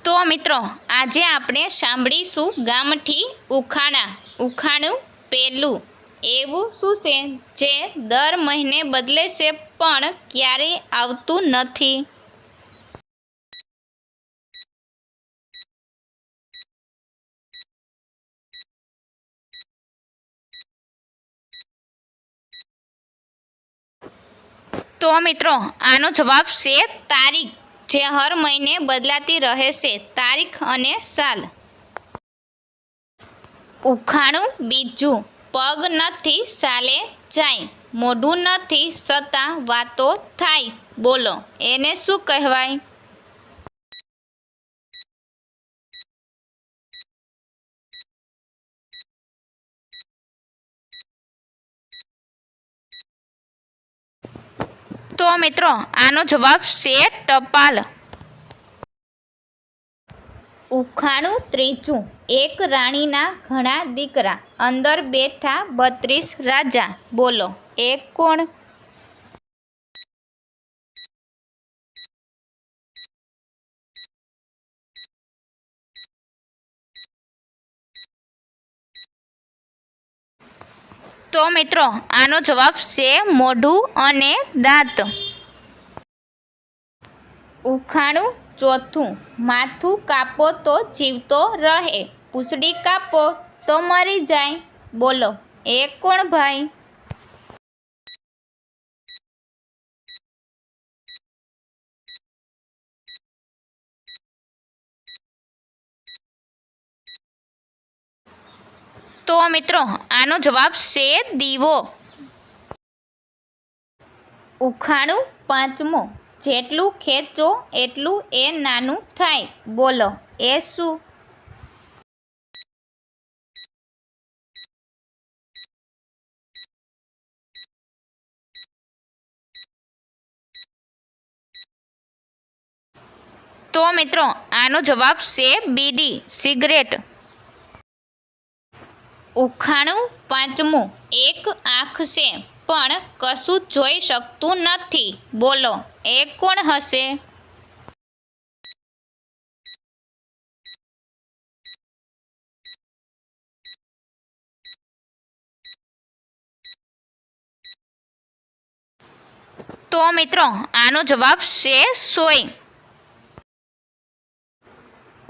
તો મિત્રો આજે આપણે સાંભળીશું ગામઠી ઉખાણા. ઉખાણું પહેલું. એવું શું છે જે દર મહિને બદલે છે પણ ક્યારેય આવતું નથી? તો મિત્રો આનો જવાબ છે તારીખ, જે હર મહિને બદલાતી રહે છે, તારીખ અને સાલ. ઉખાણું બીજું. પગ નથી સાલે જાય, મોઢું નથી છતાં વાતો થાય, બોલો એને શું કહેવાય? તો મિત્રો આનો જવાબ છે ટપાલ. ઉખાણું ત્રીજું. એક રાણીના ઘણા દીકરા, અંદર બેઠા 32 રાજા, બોલો એ કોણ? તો મિત્રો આનો જવાબ છે મોઢું અને દાંત. ઉખાણું ચોથું. માથું કાપો તો જીવતો રહે, પૂંછડી કાપો તો મરી જાય, બોલો એ કોણ ભાઈ? તો મિત્રો આનો જવાબ છે દીવો. ઉખાણું પાંચમું. જેટલું ખેંચો એટલું એ નાનું થાય, બોલો એ શું? તો મિત્રો આનો જવાબ છે બીડી, સિગરેટ. ઉખાણું પાંચમું. એક આંખ છે પણ કશું જોઈ શકતું નથી, બોલો એ કોણ હશે? તો મિત્રો આનો જવાબ છે સોય.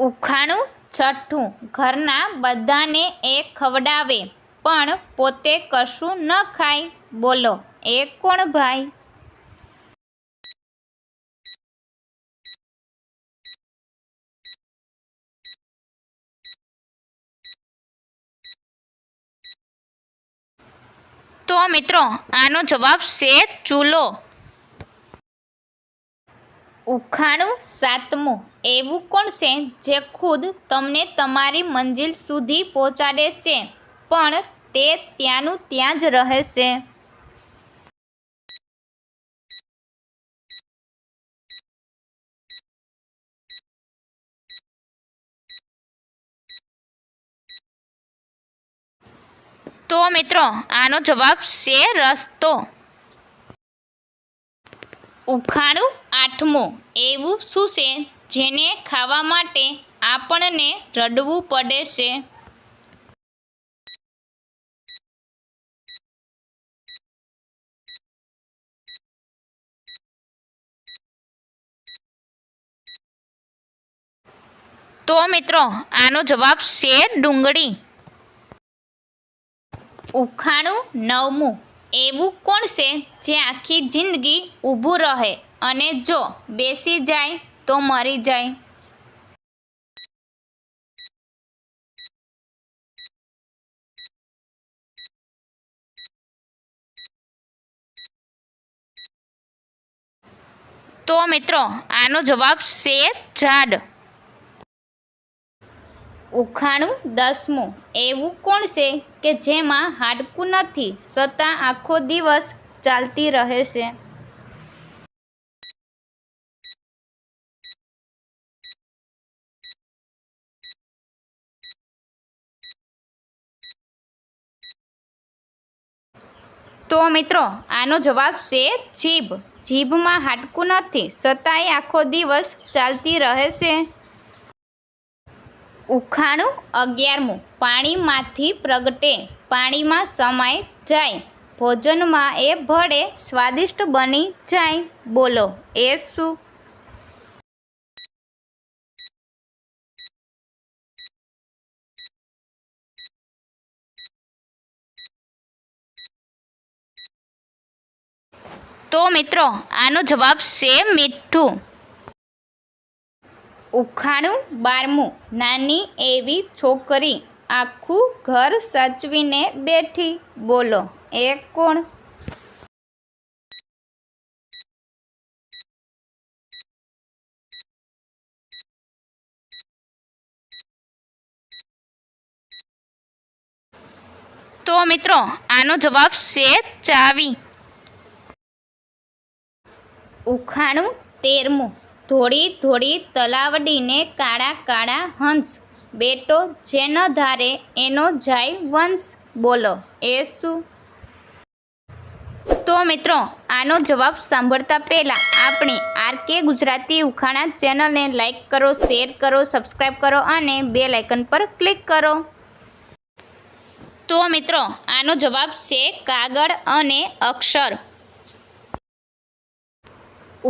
ઉખાણું છઠ્ઠું. ઘરના બધાને એ ખવડાવે પણ પોતે કશું ન ખાય, બોલો એ કોણ ભાઈ? તો મિત્રો આનો જવાબ છે ચૂલો. ઉખાણું સાતમું. એવું કોણ છે જે ખુદ તમને તમારી મંજિલ સુધી પહોંચાડે છે પણ તે ત્યાંનું ત્યાં જ રહે છે? તો મિત્રો આનો જવાબ છે રસ્તો. ઉખાણું આઠમું. એવું શું છે જેને ખાવા માટે આપણને રડવું પડે છે? તો મિત્રો આનો જવાબ છે ડુંગળી. ઉખાણું નવમું. એવું કોણ છે જે આખી જિંદગી ઊભું રહે અને જો બેસી જાય તો મરી જાય? તો મિત્રો આનો જવાબ છે ઝાડ. ઉખાણું દસમું. એવું કોણ છે કે જેમાં હાડકું નથી છતાં આખો દિવસ ચાલતી રહે છે? તો મિત્રો આનો જવાબ છે જીભ. જીભમાં હાડકું નથી છતાંય આખો દિવસ ચાલતી રહે છે. ઉખાણું 11મું પાણીમાંથી પ્રગટે પાણીમાં સમાઈ જાય ભોજનમાં એ ભળે સ્વાદિષ્ટ બની જાય બોલો એ શું? તો મિત્રો આનો જવાબ છે મીઠું. ઉખાણું 12મું નાની એવી છોકરી આખું ઘર સાચવીને બેઠી બોલો એ કોણ? તો મિત્રો આનો જવાબ છે ચાવી. ઉખાણું 13મું ધોળી ધોળી તલાવડીને કાળા કાળા હંસ બેટો જે ન ધારે એનો જાય વંશ બોલો એ શું? તો મિત્રો આનો જવાબ સાંભળતા પહેલાં આપણી આરકે ગુજરાતી ઉખાણા ચેનલને લાઈક કરો, શેર કરો, સબસ્ક્રાઈબ કરો અને બેલ આઇકન પર ક્લિક કરો. તો મિત્રો આનો જવાબ છે કાગળ અને અક્ષર.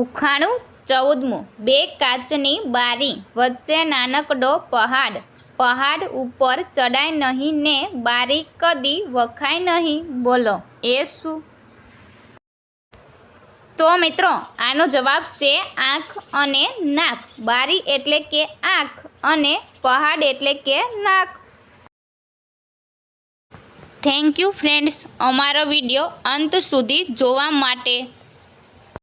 ઉખાણું 14મું બે કાચની બારી વચ્ચે નાનકડો પહાડ પહાડ ઉપર ચડાય નહીં ને બારી કદી વખાય નહીં બોલો એ શું? તો મિત્રો આનો જવાબ છે આંખ અને નાક. બારી એટલે કે આંખ અને પહાડ એટલે કે નાક. થેન્ક યુ ફ્રેન્ડ્સ, અમારો વિડીયો અંત સુધી જોવા માટે.